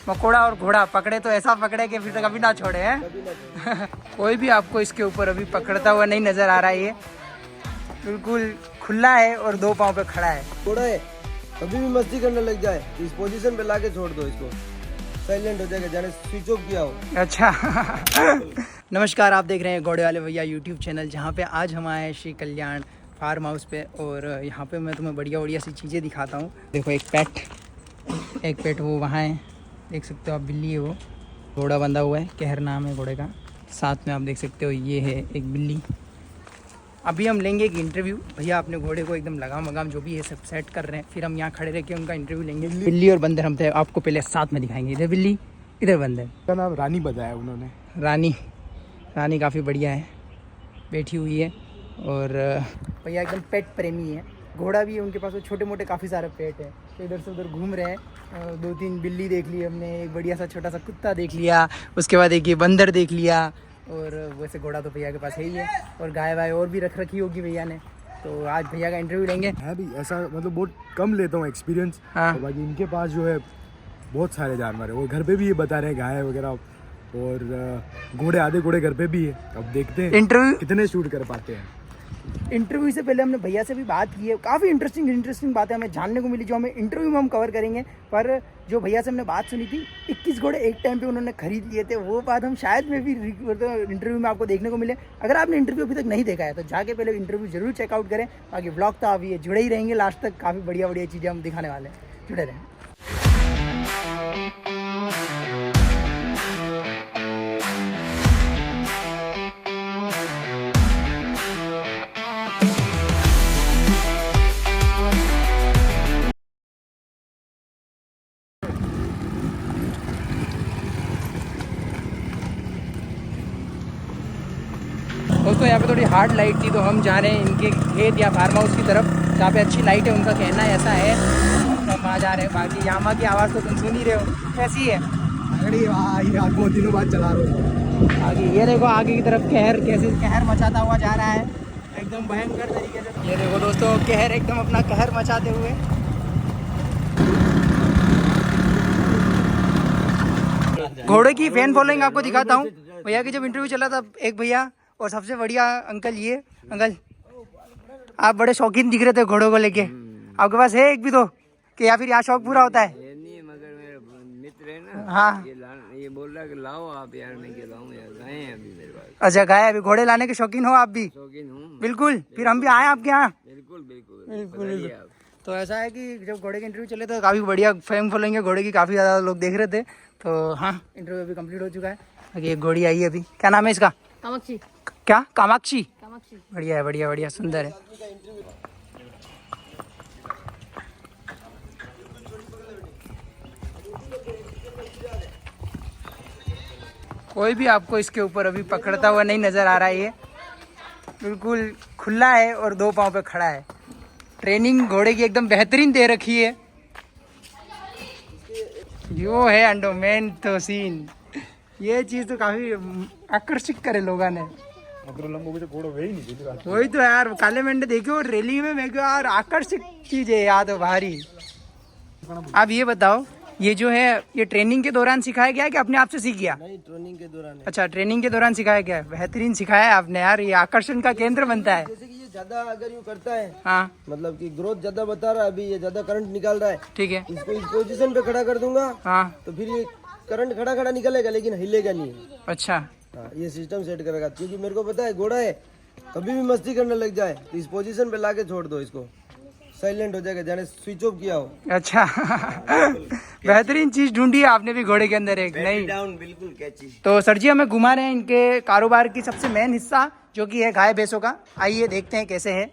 मकोड़ा और घोड़ा पकड़े तो ऐसा पकड़े कि फिर कभी ना छोड़े हैं। कोई भी आपको इसके ऊपर अभी पकड़ता हुआ नहीं नजर आ रहा है। ये बिल्कुल खुला है और दो पाँव पे खड़ा है। घोड़ा है, कभी भी मस्ती करने लग जाए इस पोजीशन पे लाके छोड़ दो इसको, साइलेंट हो जाएगा, जाने स्विच ऑफ किया हो। अच्छा। नमस्कार, आप देख रहे हैं घोड़े वाले भैया यूट्यूब चैनल, जहाँ पे आज हम आए हैं श्री कल्याण फार्म हाउस पे। और यहाँ पे मैं तुम्हें बढ़िया बढ़िया सी चीज़ें दिखाता हूँ। देखो एक पेट वो वहाँ है, देख सकते हो आप, बिल्ली है वो, घोड़ा बंधा हुआ है, कहर नाम है घोड़े का। साथ में आप देख सकते हो ये है एक बिल्ली। अभी हम लेंगे एक इंटरव्यू, भैया अपने घोड़े को एकदम लगाम वगाम जो भी है सब सेट कर रहे हैं, फिर हम यहाँ खड़े रह के उनका इंटरव्यू लेंगे। बिल्ली और बंदर हम आपको पहले साथ में दिखाएंगे। इधर बिल्ली, इधर बंदर। का नाम रानी बताया उन्होंने। रानी काफ़ी बढ़िया है, बैठी हुई है। और भैया एकदम पेट प्रेमी है। घोड़ा भी है उनके पास, वो छोटे मोटे काफ़ी सारे पेट है, तो इधर से उधर घूम रहे हैं। 2-3 बिल्ली देख ली हमने, एक बढ़िया सा छोटा सा कुत्ता देख लिया, उसके बाद एक ये बंदर देख लिया। और वैसे घोड़ा तो भैया के पास है ही है, और गाय वाय और भी रख रखी होगी भैया ने। तो आज भैया का इंटरव्यू लेंगे। है भी ऐसा, मतलब बहुत कम लेता हूँ एक्सपीरियंस। हाँ। तो बाकी इनके पास जो है बहुत सारे जानवर है, वो घर पे भी ये बता रहे हैं, गाय वगैरह और घोड़े, आधे घोड़े घर पे भी है। अब देखते हैं इंटरव्यू कितने शूट कर पाते हैं। इंटरव्यू से पहले हमने भैया से भी बात की है, काफ़ी इंटरेस्टिंग बातें हमें जानने को मिली, जो हमें इंटरव्यू में हम कवर करेंगे। पर जो भैया से हमने बात सुनी थी, 21 घोड़े एक टाइम पे उन्होंने खरीद लिए थे, वो बात हम शायद में भी इंटरव्यू में आपको देखने को मिले। अगर आपने इंटरव्यू अभी तक नहीं देखा है तो जाके पहले इंटरव्यू जरूर चेकआउट करें। बाकी ब्लॉग तो अभी जुड़े ही रहेंगे लास्ट तक, काफ़ी बढ़िया बढ़िया चीज़ें हम दिखाने वाले हैं, जुड़े रहें। दोस्तों यहाँ पे थोड़ी हार्ड लाइट थी, तो हम जा रहे हैं इनके खेत या फार्म हाउस की तरफ, जहाँ पे अच्छी लाइट है। उनका कहना ऐसा है, तो हम वहाँ जा रहे हैं। बाकी यामा की आवाज़ तो तुम सुन ही रहे हो, कैसी है? अरे वाह, ये आज बहुत दिनों बाद चला रहा हूँ। आगे ये देखो, आगे की तरफ कहर कैसे कहर मचाता हुआ जा रहा है, एकदम भयंकर तरीके से। ये देखो दोस्तों, कहर एकदम अपना कहर मचाते हुए। घोड़े की फैन फॉलोइंग आपको दिखाता हूँ। भैया की जब इंटरव्यू चला था, एक भैया और सबसे बढ़िया अंकल, ये अंकल आप बड़े शौकीन दिख रहे थे घोड़ों को लेके, आपके पास है एक भी तो, कि या फिर यहाँ शौक पूरा होता है? नहीं, मगर मेरा मित्र है ना, हाँ, ये बोल रहा है कि लाओ आप यार, मैं क्या लाऊं यार, गाय हैं अभी मेरे पास। अच्छा गाय, अभी घोड़े लाने के शौकीन हो आप भी? शौकीन हूँ बिल्कुल, फिर हम भी आए आपके यहाँ। बिल्कुल। तो ऐसा है कि जब घोड़े के इंटरव्यू चले तो काफ़ी बढ़िया फैन फॉलोइंग है घोड़े की, काफ़ी ज़्यादा लोग देख रहे थे। तो हाँ, इंटरव्यू अभी कंप्लीट हो चुका है। आगे एक घोड़ी आई है अभी, क्या नाम है इसका? कामाक्षी। क्या? कामाक्षी? कामाक्षी। बढ़िया है, बढ़िया बढ़िया, सुंदर है। कोई भी आपको इसके ऊपर अभी पकड़ता हुआ नहीं नजर आ रहा है। ये बिल्कुल खुला है और दो पाँव पे खड़ा है। ट्रेनिंग घोड़े की एकदम बेहतरीन दे रखी है। यो है अंडोमेन तो सीन, ये चीज़ तो काफ़ी आकर्षित करे लोगों ने। वही तो यार, काले मेंढे देखो रैली में, मैं क्यों यार, आकर्षक चीज है यार तो भारी। आप ये बताओ, ये जो है ये ट्रेनिंग के दौरान सिखाया गया है कि अपने आप से सीख गया? नहीं, ट्रेनिंग के दौरान है। अच्छा, ट्रेनिंग के दौरान सिखाया गया है, बेहतरीन सिखाया है आपने यार। ये आकर्षण का केंद्र बनता है। जैसे कि ये ज्यादा अगर यूँ करता है, हाँ, मतलब कि ग्रोथ ज्यादा बता रहा है, अभी ये ज्यादा करंट निकाल रहा है, ठीक है। इसको इस पोजीशन पे खड़ा कर दूंगा, हाँ, तो फिर ये करंट खड़ा खड़ा निकलेगा, लेकिन हिलेगा नहीं। अच्छा, हाँ, ये सिस्टम सेट करेगा, क्योंकि मेरे को पता है घोड़ा है, कभी भी मस्ती करने लग जाए तो इस पोजीशन पे लाके छोड़ दो इसको, साइलेंट हो जाएगा, जाने स्विच ऑफ किया हो। अच्छा। बेहतरीन चीज ढूंढी है आपने भी घोड़े के अंदर, एक नहीं? डाउन बिल्कुल कैची। तो सर जी हमें घुमा रहे हैं इनके कारोबार की सबसे मेन हिस्सा, जो कि है गाय भैंसों का। आइए देखते हैं कैसे है।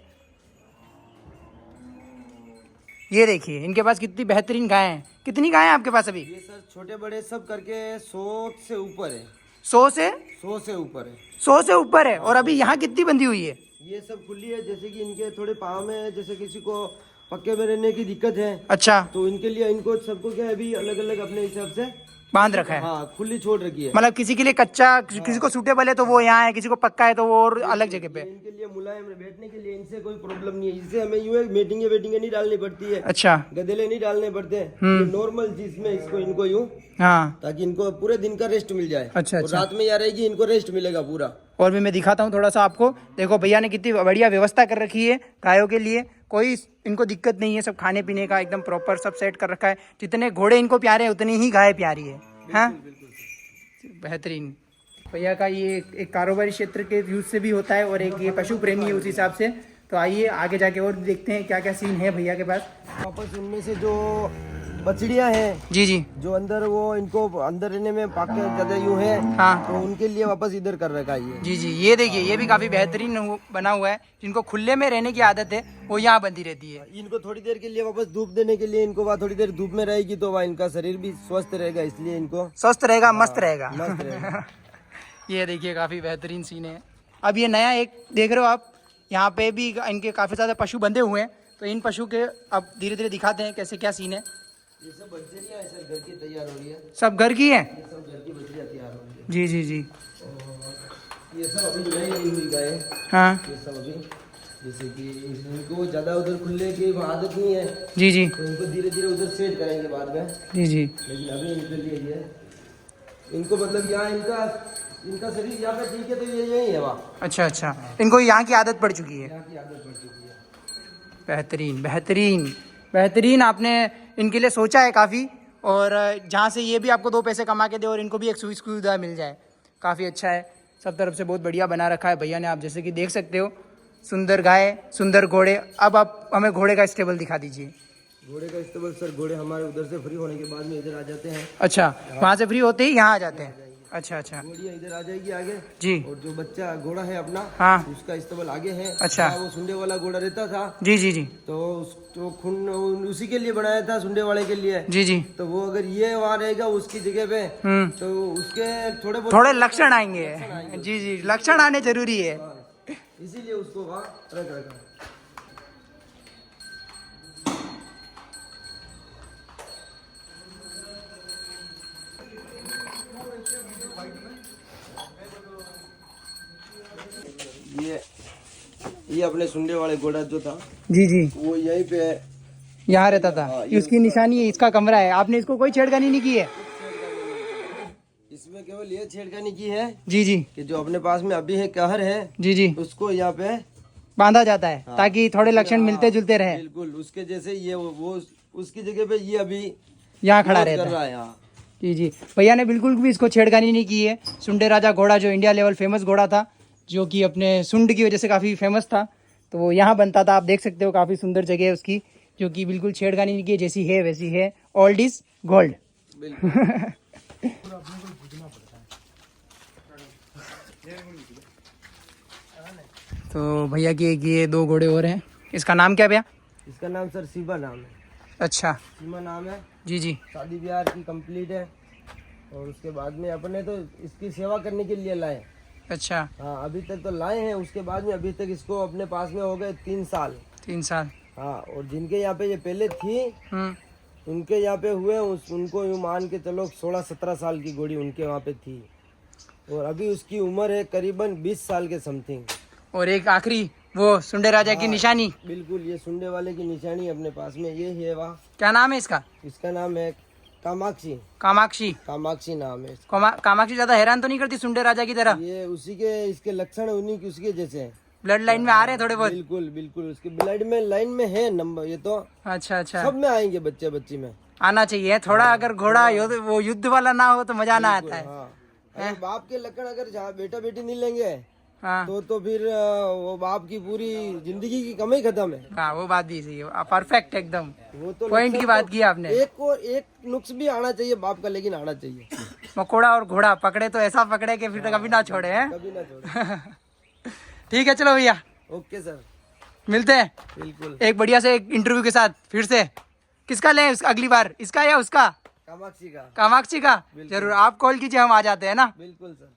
ये देखिए इनके पास कितनी बेहतरीन गाय हैं। कितनी गाय हैं आपके पास अभी? ये सर छोटे बड़े सब करके 100 से ऊपर है। 100 से 100 से ऊपर है। 100 से ऊपर है। और अभी यहाँ कितनी बंधी हुई है? ये सब खुली है, जैसे कि इनके थोड़े पाँव में जैसे किसी को पक्के में रहने की दिक्कत है, अच्छा, तो इनके लिए इनको सबको क्या है अभी अलग अलग अपने हिसाब से बांध रखा है। हाँ खुली छोड़ रखी है। मतलब किसी के लिए कच्चा, किसी को सूटेबल है तो वो यहाँ है, किसी को पक्का है तो वो और अलग जगह पे। इनके लिए मुलायम है, बैठने के लिए इनसे कोई प्रॉब्लम नहीं है। इससे हमें यूं है मीटिंगे वेटिंगे नहीं डालनी पड़ती है, अच्छा, गदेले नहीं डालने पड़ते, नॉर्मल चीज में इसको इनको यूं, हाँ, ताकि इनको पूरे दिन का रेस्ट मिल जाए। अच्छा, और अच्छा। रात में यहाँ रहेगी, इनको रेस्ट मिलेगा पूरा। और भी मैं दिखाता हूँ थोड़ा सा आपको। देखो भैया ने कितनी बढ़िया व्यवस्था कर रखी है गायों के लिए, कोई इनको दिक्कत नहीं है, सब खाने पीने का एकदम प्रॉपर सब सेट कर रखा है। जितने घोड़े इनको प्यारे हैं उतनी ही गाय प्यारी है। हाँ, बेहतरीन। भैया का ये एक कारोबारी क्षेत्र के व्यूज से भी होता है और एक ये पशु प्रेमी है उस हिसाब से। तो आइए आगे जाके और भी देखते हैं क्या क्या सीन है भैया के पास। वापस उनमें से जो बछड़ियाँ हैं, जी जी, जो अंदर वो इनको अंदर रहने में पाके ज्यादा यूं है, हाँ, तो उनके लिए वापस इधर कर रखा है ये। जी जी, ये देखिए ये भी काफी बेहतरीन बना हुआ है। जिनको खुले में रहने की आदत है वो यहाँ बंधी रहती है। इनको थोड़ी देर के लिए वापस धूप देने के लिए, इनको वहाँ थोड़ी देर धूप में रहेगी तो वहाँ इनका शरीर भी स्वस्थ रहेगा, इसलिए इनको स्वस्थ रहेगा, मस्त रहेगा। मस्त रहेगा। ये देखिए काफी बेहतरीन सीन है। अब ये नया एक देख रहे हो आप, यहाँ पे भी इनके काफी ज्यादा पशु बंधे हुए हैं। तो इन पशु के अब धीरे धीरे दिखाते हैं कैसे क्या सीन है। ये सब बछड़ियाँ हैं सर, घर की तैयार हो रही है, सब घर की है? ये सब घर की बछड़ियाँ तैयार हो रही है। जी जी जी, और ये सब अभी नई नई हुई गाय, हाँ, ये सब अभी, जैसे कि इनको ज्यादा उधर खुले की आदत नहीं है, जी जी, तो इनको धीरे धीरे उधर सेट करेंगे बाद में। जी जी, लेकिन अभी इनके लिए ये इनको मतलब यहाँ इनका शरीर यहाँ पे ठीक है, तो ये यही है वहाँ, अच्छा अच्छा, इनको यहाँ की आदत पड़ चुकी है। यहाँ की आदत पड़ चुकी है। बेहतरीन बेहतरीन बेहतरीन, आपने इनके लिए सोचा है काफ़ी। और जहाँ से ये भी आपको दो पैसे कमा के दे और इनको भी एक सुविधा मिल जाए, काफ़ी अच्छा है। सब तरफ से बहुत बढ़िया बना रखा है भैया ने, आप जैसे कि देख सकते हो। सुंदर गाय, सुंदर घोड़े। अब आप हमें घोड़े का स्टेबल दिखा दीजिए। घोड़े का इस्तेमाल सर, घोड़े हमारे उधर से फ्री होने के बाद में इधर आ जाते हैं। अच्छा, वहाँ से फ्री होते ही यहाँ आ जाते हैं। अच्छा अच्छा, घोड़ियाँ इधर आ जाएगी आगे जी, और जो बच्चा घोड़ा है अपना, हाँ, उसका इस्तेमाल आगे है। अच्छा, वो सुंडे वाला घोड़ा रहता था, जी जी जी, तो उसको खून उसी के लिए बनाया था, सुंडे वाले के लिए। जी जी, तो वो अगर ये वहाँ रहेगा उसकी जगह पे, तो उसके थोड़े लक्षण आएंगे। जी जी, लक्षण आने जरूरी है, इसीलिए उसको वहाँ रख रखा। ये अपने सुंडे वाले घोड़ा जो था, जी जी, वो यहीं पे यहाँ रहता था। ये उसकी निशानी है, इसका कमरा है। आपने इसको कोई छेड़खानी नहीं की है? इसमें केवल ये छेड़खानी की है जी जी, कि जो अपने पास में अभी है कहर है, जी जी, उसको यहाँ पे बांधा जाता है ताकि थोड़े लक्षण मिलते जुलते रहे। बिल्कुल उसके जैसे ये वो उसकी जगह पे ये अभी यहाँ खड़ा कर रहता रहा है। है यहाँ। जी जी, भैया ने बिल्कुल भी इसको छेड़खानी नहीं की है। सुंडे राजा घोड़ा जो इंडिया लेवल फेमस घोड़ा था, जो कि अपने सुंड की वजह से काफ़ी फेमस था, तो वो यहाँ बनता था। आप देख सकते हो काफ़ी सुंदर जगह है उसकी, जो कि बिल्कुल छेड़खानी नहीं की है, जैसी है वैसी है। Old is gold. तो भैया की एक ये दो घोड़े और हैं। इसका नाम क्या भैया? इसका नाम सर शिवा नाम है। अच्छा, सीमा नाम है। जी जी, शादी ब्याह की कंप्लीट है और उसके बाद में अपने तो इसकी सेवा करने के लिए लाए। अच्छा, हाँ अभी तक तो लाए हैं, उसके बाद में अभी तक इसको अपने पास में हो गए 3 साल। 3 साल। हाँ, और जिनके यहाँ पे ये पहले थी, उनके यहाँ पे हुए उनको यूँ मान के चलो 16-17 साल की घोड़ी उनके वहाँ पे थी, और अभी उसकी उम्र है करीबन 20 साल के समथिंग। और एक आखिरी वो सुंडे राजा की निशानी, बिल्कुल ये सुंडे वाले की निशानी अपने पास में ये है। वहाँ क्या नाम है इसका? इसका नाम है कामाक्षी। कामाक्षी। कामाक्षी नाम है इसका। कामाक्षी ज्यादा हैरान तो नहीं करती सुंडे राजा की तरह? ये उसी के इसके लक्षण उन्हीं के उसके जैसे हैं। ब्लड लाइन में आ रहे हैं थोड़े बहुत? बिल्कुल बिल्कुल, उसके ब्लड में लाइन में है नंबर, ये तो अच्छा अच्छा, सब में आएंगे, बच्चे बच्ची में आना चाहिए थोड़ा। अगर घोड़ा वो युद्ध वाला ना हो तो मजा ना आता है। हाँ, अगर बाप के लक्षण अगर जहाँ बेटा बेटी नहीं लेंगे, हाँ तो फिर वो बाप की पूरी जिंदगी की कमाई खत्म है। हाँ, वो बात भी सही है, परफेक्ट एकदम वो तो पॉइंट की बात की आपने। एक नुक्स भी आना चाहिए बाप का, लेकिन आना चाहिए। मकोड़ा और घोड़ा पकड़े तो ऐसा पकड़े कि फिर कभी ना छोड़े हैं। कभी ना छोड़े। ठीक है, चलो भैया ओके सर, मिलते हैं बिल्कुल एक बढ़िया से एक इंटरव्यू के साथ फिर से। किसका लें अगली बार, इसका या उसका? कामाक्षी का। कामाक्षी का जरूर, आप कॉल कीजिए, हम आ जाते हैं ना। बिल्कुल सर।